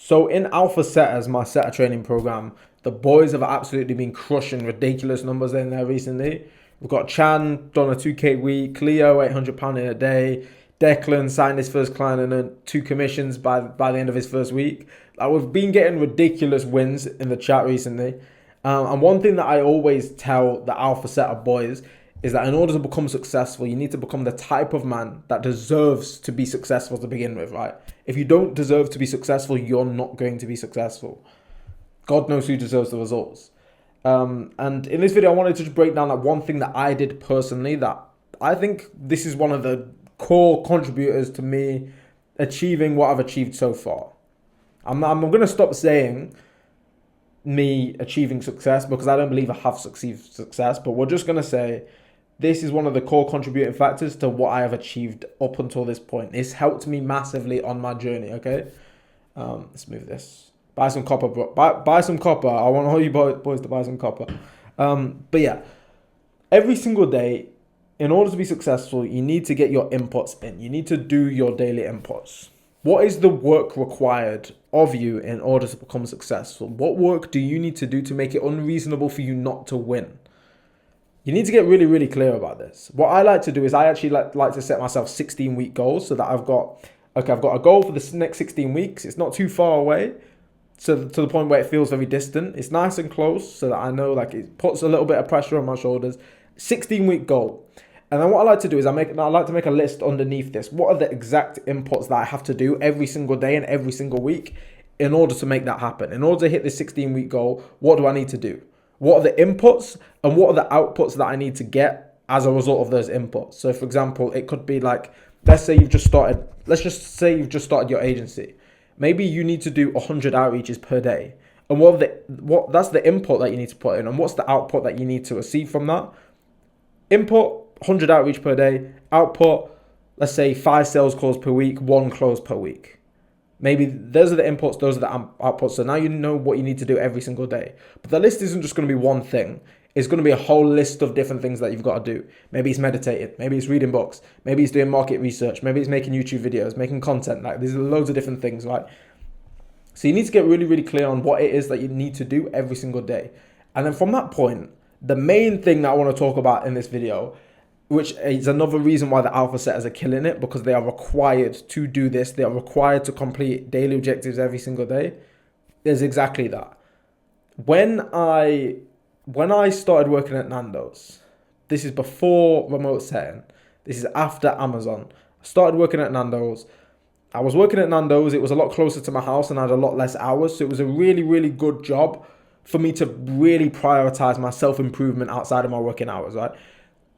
So in Alpha Setters, my setter training program, the boys have absolutely been crushing ridiculous numbers in there recently. We've got Chan done a 2K week, Cleo £800 in a day, Declan signed his first client and earned two commissions by the end of his first week. Like, we've been getting ridiculous wins in the chat recently. And one thing that I always tell the Alpha Setter boys is that in order to become successful, you need to become the type of man that deserves to be successful to begin with, right? If you don't deserve to be successful, you're not going to be successful. God knows who deserves the results. And in this video, I wanted to just break down that one thing that I did personally that I think this is one of the core contributors to me achieving what I've achieved so far. I'm going to stop saying me achieving success because I don't believe I have achieved success, but we're just going to say this is one of the core contributing factors to what I have achieved up until this point. It's helped me massively on my journey, okay? Let's move this. Buy some copper, bro. Buy some copper. I want all you boys to buy some copper. But yeah, every single day, in order to be successful, you need to get your inputs in. You need to do your daily inputs. What is the work required of you in order to become successful? What work do you need to do to make it unreasonable for you not to win? You need to get really, really clear about this. What I like to do is I actually like to set myself 16-week goals so that I've got a goal for the next 16 weeks. It's not too far away, so to the point where it feels very distant. It's nice and close so that I know like it puts a little bit of pressure on my shoulders. 16-week goal. And then what I like to do is I like to make a list underneath this. What are the exact inputs that I have to do every single day and every single week in order to make that happen? In order to hit this 16-week goal, what do I need to do? What are the inputs and what are the outputs that I need to get as a result of those inputs? So for example, it could be like, let's just say you've just started your agency. Maybe you need to do 100 outreaches per day. And that's the input that you need to put in. And what's the output that you need to receive from that? Input, 100 outreach per day. Output, let's say 5 sales calls per week, 1 close per week. Maybe those are the inputs, those are the outputs. So now you know what you need to do every single day. But the list isn't just going to be one thing. It's going to be a whole list of different things that you've got to do. Maybe it's meditating. Maybe it's reading books. Maybe it's doing market research. Maybe it's making YouTube videos, making content. Like, there's loads of different things, right? So you need to get really, really clear on what it is that you need to do every single day. And then from that point, the main thing that I want to talk about in this video, which is another reason why the alpha setters are killing it, because they are required to do this. They are required to complete daily objectives every single day. Is exactly that. When I started working at Nando's, this is before remote setting. This is after Amazon. I started working at Nando's. I was working at Nando's. It was a lot closer to my house and I had a lot less hours. So it was a really, really good job for me to really prioritize my self-improvement outside of my working hours, right?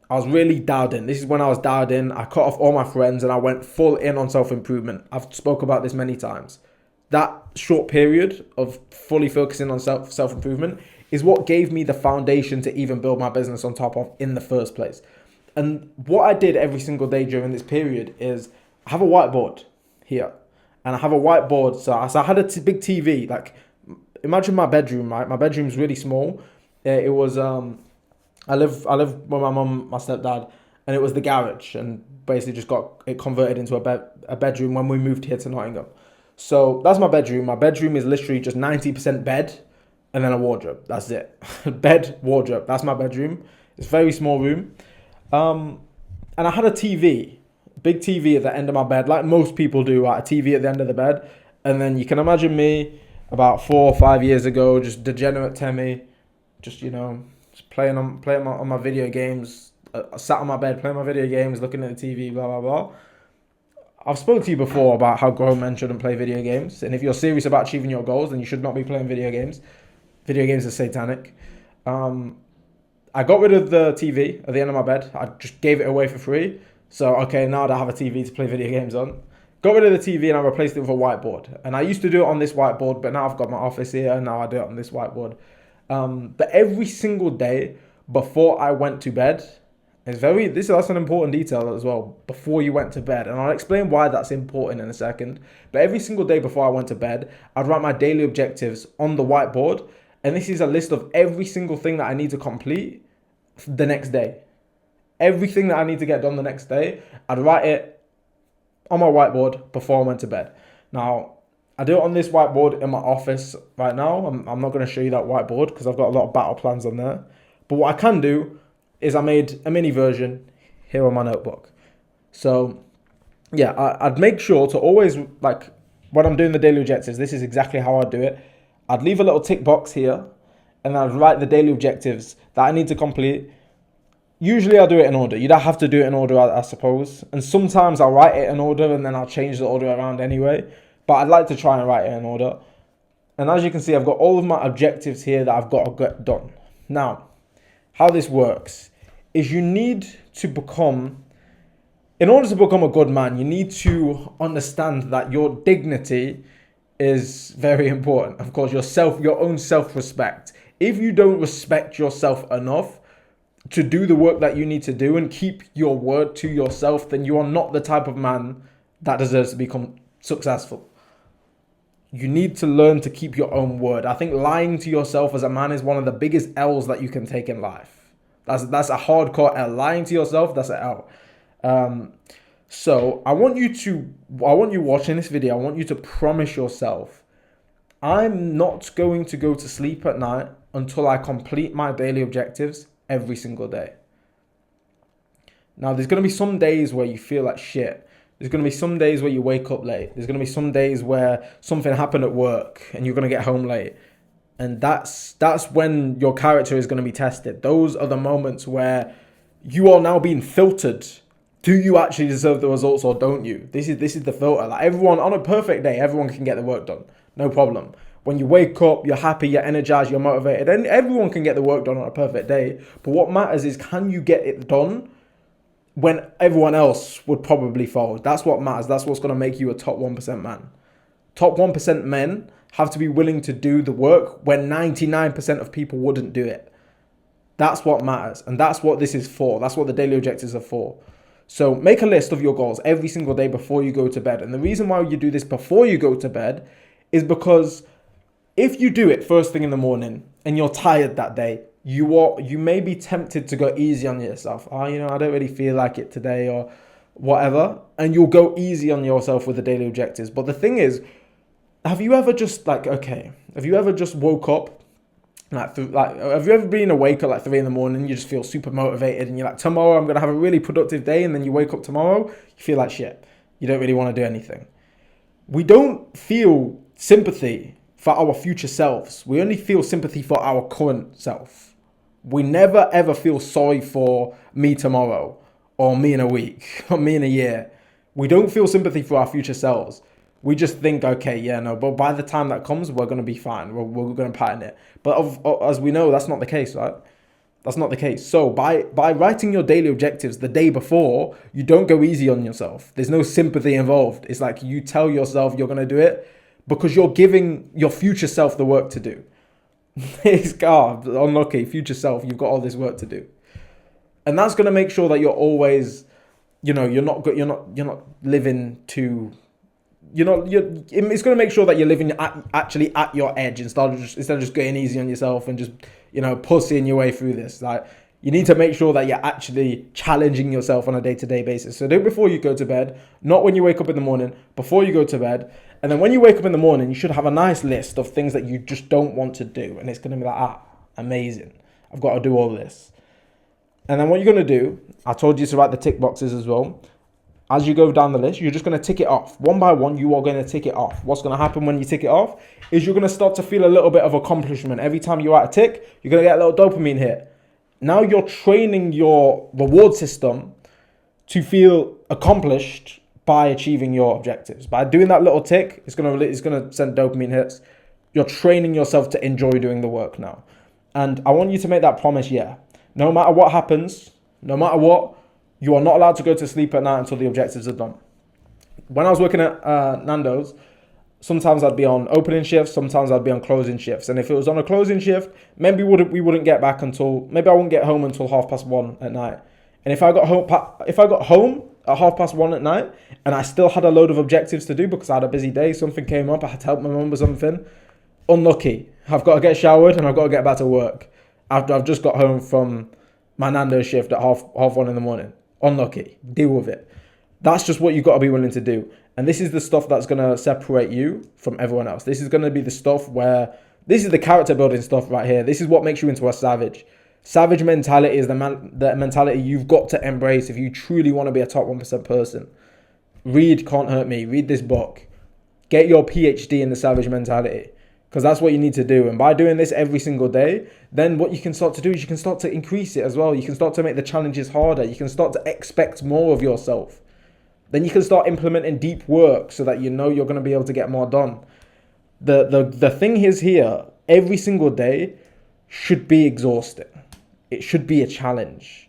I was really dialed in. This is when I was dialed in. I cut off all my friends and I went full in on self-improvement. I've spoke about this many times. That short period of fully focusing on self-improvement is what gave me the foundation to even build my business on top of in the first place. And what I did every single day during this period is I have a whiteboard here. And I have a whiteboard. So I had a big TV. Like, imagine my bedroom, right? My bedroom's really small. It was... I live with my mum, my stepdad, and it was the garage, and basically just got it converted into a bedroom when we moved here to Nottingham. So that's my bedroom. My bedroom is literally just 90% bed and then a wardrobe. That's it. Bed, wardrobe. That's my bedroom. It's a very small room. And I had a TV, big TV at the end of my bed, like most people do, right? A TV at the end of the bed. And then you can imagine me about 4 or 5 years ago, just degenerate Temmie, just, just playing on my video games, sat on my bed playing my video games, looking at the TV, blah, blah, blah. I've spoken to you before about how grown men shouldn't play video games. And if you're serious about achieving your goals, then you should not be playing video games. Video games are satanic. I got rid of the TV at the end of my bed. I just gave it away for free. So, okay, now I have a TV to play video games on. Got rid of the TV and I replaced it with a whiteboard. And I used to do it on this whiteboard, but now I've got my office here and now I do it on this whiteboard. But every single day before I went to bed, that's an important detail as well, before you went to bed. And I'll explain why that's important in a second. But every single day before I went to bed, I'd write my daily objectives on the whiteboard. And this is a list of every single thing that I need to complete the next day. Everything that I need to get done the next day, I'd write it on my whiteboard before I went to bed. Now, I do it on this whiteboard in my office right now. I'm not going to show you that whiteboard because I've got a lot of battle plans on there. But what I can do is I made a mini version here on my notebook. So yeah, I'd make sure to always, like, when I'm doing the daily objectives, this is exactly how I'd do it. I'd leave a little tick box here and I'd write the daily objectives that I need to complete. Usually I'll do it in order. You don't have to do it in order, I suppose. And sometimes I'll write it in order and then I'll change the order around anyway. But I'd like to try and write it in order. And as you can see, I've got all of my objectives here that I've got to get done. Now, how this works is you need to become, in order to become a good man, you need to understand that your dignity is very important. Of course, your own self-respect. If you don't respect yourself enough to do the work that you need to do and keep your word to yourself, then you are not the type of man that deserves to become successful. You need to learn to keep your own word. I think lying to yourself as a man is one of the biggest L's that you can take in life. That's a hardcore L. Lying to yourself, that's an L. So I want you watching this video, I want you to promise yourself, I'm not going to go to sleep at night until I complete my daily objectives every single day. Now, there's going to be some days where you feel like shit. There's going to be some days where you wake up late. There's going to be some days where something happened at work and you're going to get home late. And that's when your character is going to be tested. Those are the moments where you are now being filtered. Do you actually deserve the results or don't you? This is the filter. Like, everyone, on a perfect day, everyone can get the work done. No problem. When you wake up, you're happy, you're energized, you're motivated, and everyone can get the work done on a perfect day. But what matters is, can you get it done when everyone else would probably fall? That's what matters. That's what's going to make you a top 1% man. Top 1% men have to be willing to do the work when 99% of people wouldn't do it. That's what matters. And that's what this is for. That's what the daily objectives are for. So make a list of your goals every single day before you go to bed. And the reason why you do this before you go to bed is because if you do it first thing in the morning and you're tired that day, you may be tempted to go easy on yourself. I don't really feel like it today or whatever. And you'll go easy on yourself with the daily objectives. But the thing is, have you ever just woke up, have you ever been awake at 3 in the morning, you just feel super motivated and you're like, tomorrow I'm going to have a really productive day, and then you wake up tomorrow, you feel like shit. You don't really want to do anything. We don't feel sympathy for our future selves. We only feel sympathy for our current self. We never ever feel sorry for me tomorrow or me in a week or me in a year. We don't feel sympathy for our future selves. We just think, okay, yeah, no, but by the time that comes, we're going to be fine. We're going to pattern it. But as we know, that's not the case, right? That's not the case. So by writing your daily objectives the day before, you don't go easy on yourself. There's no sympathy involved. It's like you tell yourself you're going to do it because you're giving your future self the work to do. It's unlucky, future self, you've got all this work to do. And that's going to make sure that you're always, you're not living to... it's going to make sure that you're living actually at your edge instead of just getting easy on yourself and just, pussying your way through this. Like, you need to make sure that you're actually challenging yourself on a day-to-day basis. So do it before you go to bed, not when you wake up in the morning, before you go to bed. And then when you wake up in the morning, you should have a nice list of things that you just don't want to do. And it's going to be like, amazing. I've got to do all this. And then what you're going to do, I told you to write the tick boxes as well. As you go down the list, you're just going to tick it off. One by one, you are going to tick it off. What's going to happen when you tick it off is you're going to start to feel a little bit of accomplishment. Every time you write a tick, you're going to get a little dopamine hit. Now you're training your reward system to feel accomplished by achieving your objectives. By doing that little tick, it's going to send dopamine hits. You're training yourself to enjoy doing the work now. And I want you to make that promise, no matter what happens, no matter what, you are not allowed to go to sleep at night until the objectives are done. When I was working at Nando's, sometimes I'd be on opening shifts, sometimes I'd be on closing shifts. And if it was on a closing shift, maybe we wouldn't get back maybe I wouldn't get home until 1:30 at night. And if I got home at 1:30 at night and I still had a load of objectives to do because I had a busy day, something came up, I had to help my mum with something, unlucky. I've got to get showered and I've got to get back to work after I've just got home from my Nando's shift at half 1 in the morning. Unlucky. Deal with it. That's just what you've got to be willing to do. And this is the stuff that's going to separate you from everyone else. This is going to be the stuff where, this is the character building stuff right here. This is what makes you into a savage. Savage mentality is the mentality you've got to embrace if you truly want to be a top 1% person. Read Can't Hurt Me. Read this book. Get your PhD in the savage mentality, because that's what you need to do. And by doing this every single day, then what you can start to do is you can start to increase it as well. You can start to make the challenges harder. You can start to expect more of yourself. Then you can start implementing deep work so that you know you're going to be able to get more done. The thing is here, every single day should be exhausting. It should be a challenge.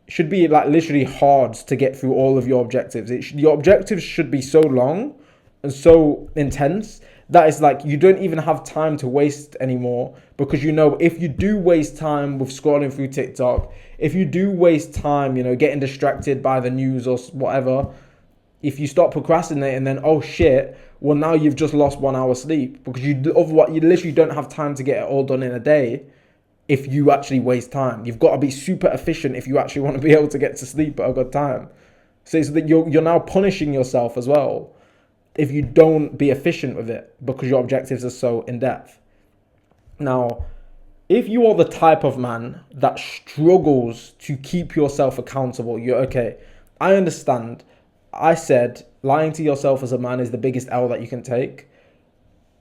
It should be like literally hard to get through all of your objectives. Your objectives should be so long and so intense that it's like you don't even have time to waste anymore, because you know if you do waste time with scrolling through TikTok, if you do waste time, getting distracted by the news or whatever, if you start procrastinating, then oh shit, well now you've just lost 1 hour sleep, because you literally don't have time to get it all done in a day. If you actually waste time, you've got to be super efficient if you actually want to be able to get to sleep at a good time. So it's that you're now punishing yourself as well if you don't be efficient with it, because your objectives are so in depth. Now, if you are the type of man that struggles to keep yourself accountable, you're okay. I understand. I said lying to yourself as a man is the biggest L that you can take.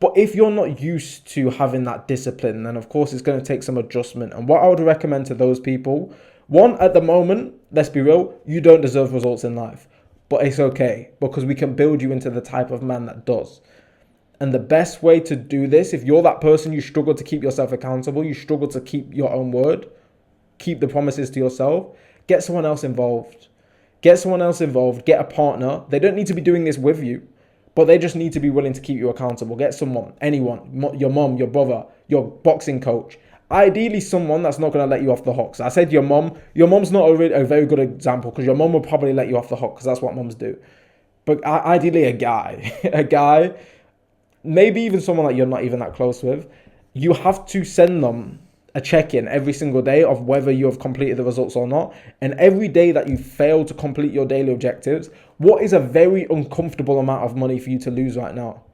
But if you're not used to having that discipline, then of course it's going to take some adjustment. And what I would recommend to those people, one, at the moment, let's be real, you don't deserve results in life. But it's okay, because we can build you into the type of man that does. And the best way to do this, if you're that person, you struggle to keep yourself accountable, you struggle to keep your own word, keep the promises to yourself, get someone else involved. Get someone else involved, get a partner. They don't need to be doing this with you, but they just need to be willing to keep you accountable. Get someone, anyone, your mom, your brother, your boxing coach. Ideally, someone that's not going to let you off the hook. So I said your mom's not a very good example, because your mom will probably let you off the hook, because that's what moms do. But ideally a guy, maybe even someone that you're not even that close with, you have to send them a check-in every single day of whether you have completed the results or not. And every day that you fail to complete your daily objectives, what is a very uncomfortable amount of money for you to lose right now?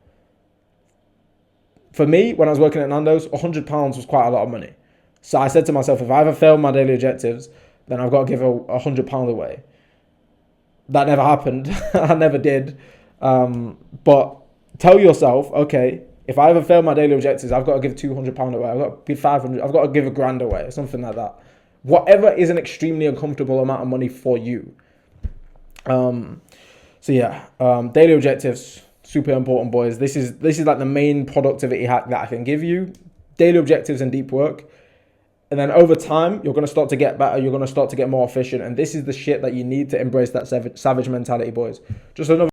For me, when I was working at Nando's, £100 was quite a lot of money. So I said to myself, if I ever fail my daily objectives, then I've got to give £100 away. That never happened. I never did. But tell yourself, okay, if I ever fail my daily objectives, I've got to give £200 away. I've got to give 500. I've got to give £1,000 away, or something like that. Whatever is an extremely uncomfortable amount of money for you. Daily objectives, super important, boys. This is like the main productivity hack that I can give you. Daily objectives and deep work. And then over time, you're going to start to get better. You're going to start to get more efficient. And this is the shit that you need to embrace that savage mentality, boys. Just another